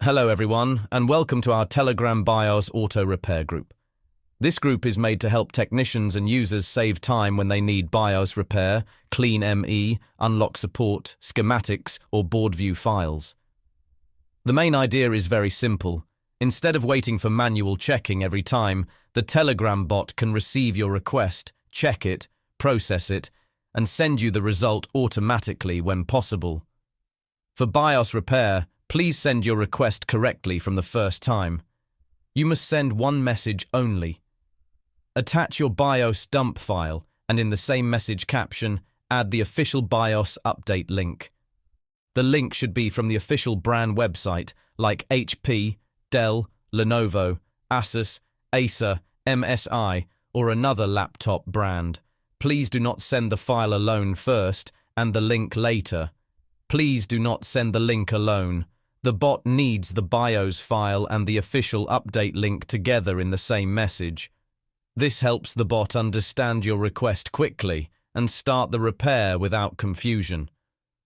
Hello everyone, and welcome to our Telegram BIOS Auto Repair group. This group is made to help technicians and users save time when they need BIOS repair, cleanme, unlock support, schematics, or Boardview files. The main idea is very simple. Instead of waiting for manual checking every time, the Telegram bot can receive your request, check it, process it, and send you the result automatically when possible. For BIOS repair, please send your request correctly from the first time. You must send one message only. Attach your BIOS dump file and in the same message caption, add the official BIOS update link. The link should be from the official brand website like HP, Dell, Lenovo, ASUS, Acer, MSI, or another laptop brand. Please do not send the file alone first and the link later. Please do not send the link alone. The bot needs the BIOS file and the official update link together in the same message. This helps the bot understand your request quickly and start the repair without confusion.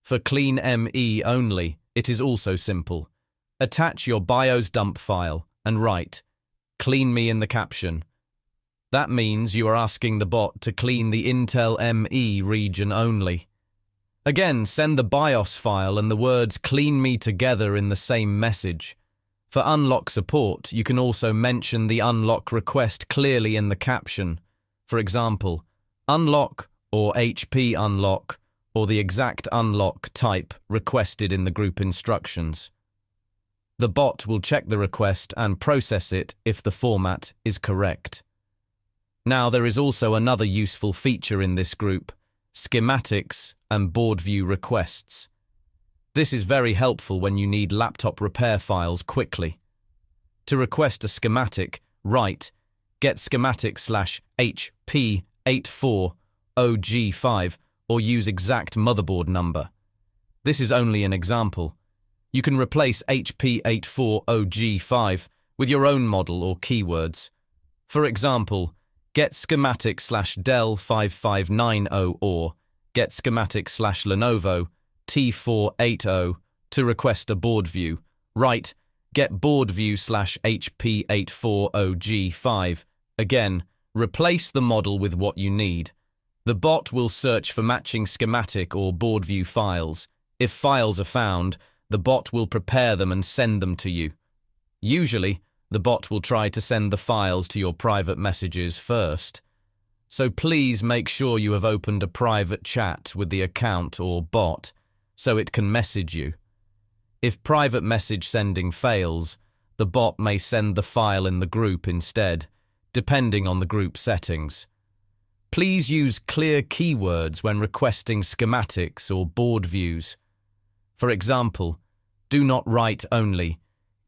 For cleanme only, it is also simple. Attach your BIOS dump file and write "cleanme" in the caption. That means you are asking the bot to clean the Intel ME region only. Again, send the BIOS file and the words "cleanme" together in the same message. For unlock support, you can also mention the unlock request clearly in the caption. For example, unlock or HP unlock or the exact unlock type requested in the group instructions. The bot will check the request and process it if the format is correct. Now, there is also another useful feature in this group: Schematics and Boardview Requests. This is very helpful when you need laptop repair files quickly. To request a schematic, write get schematic/HP84OG5 or use exact motherboard number. This is only an example. You can replace HP84OG5 with your own model or keywords. For example, get schematic/Dell 5590 or get schematic/Lenovo T480 to request a Boardview. Write get Boardview/HP84OG5. Again, replace the model with what you need. The bot will search for matching schematic or Boardview files. If files are found, the bot will prepare them and send them to you. Usually, the bot will try to send the files to your private messages first. So please make sure you have opened a private chat with the account or bot so it can message you. If private message sending fails, the bot may send the file in the group instead, depending on the group settings. Please use clear keywords when requesting schematics or board views. For example, do not write only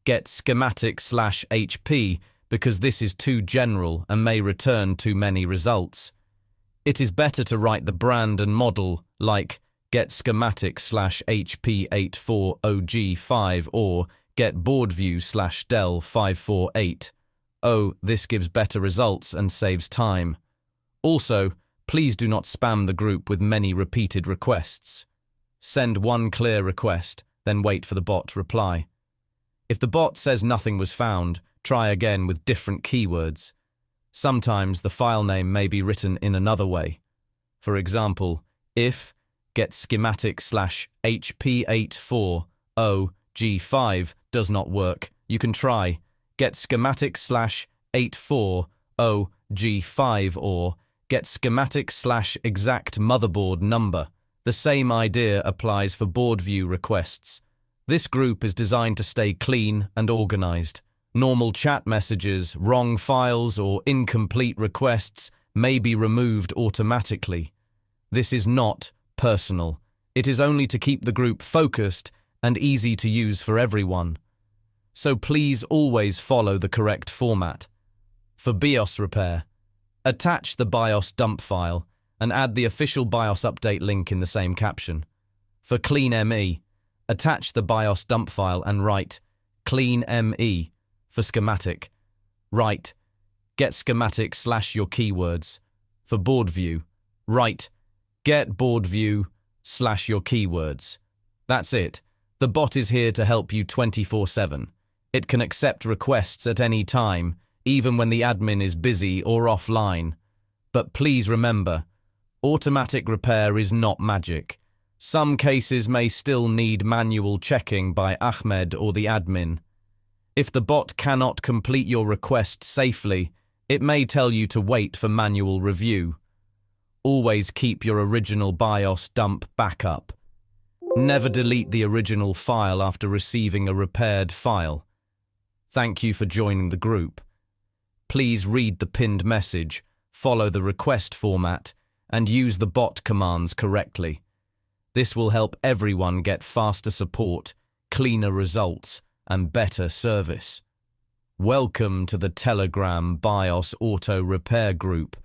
get schematic/HP because this is too general and may return too many results. It is better to write the brand and model like get schematic/HP840G5 or get Boardview/Dell 548. This gives better results and saves time. Also, please do not spam the group with many repeated requests. Send one clear request, then wait for the bot to reply. If the bot says nothing was found, try again with different keywords. Sometimes the file name may be written in another way. For example, if get schematic/HP840G5 does not work, you can try get schematic/840G5 or get schematic/exact motherboard number. The same idea applies for Boardview requests. This group is designed to stay clean and organized. Normal chat messages, wrong files, or incomplete requests may be removed automatically. This is not personal. It is only to keep the group focused and easy to use for everyone. So please always follow the correct format. For BIOS repair, attach the BIOS dump file and add the official BIOS update link in the same caption. For cleanme, attach the BIOS dump file and write cleanme. For schematic, write get schematic/your keywords. For board view, write get board view/your keywords. That's it. The bot is here to help you 24/7. It can accept requests at any time, even when the admin is busy or offline. But please remember, automatic repair is not magic. Some cases may still need manual checking by Ahmed or the admin. If the bot cannot complete your request safely, it may tell you to wait for manual review. Always keep your original BIOS dump backup. Never delete the original file after receiving a repaired file. Thank you for joining the group. Please read the pinned message, follow the request format, and use the bot commands correctly. This will help everyone get faster support, cleaner results, and better service. Welcome to the Telegram BIOS Auto Repair Group.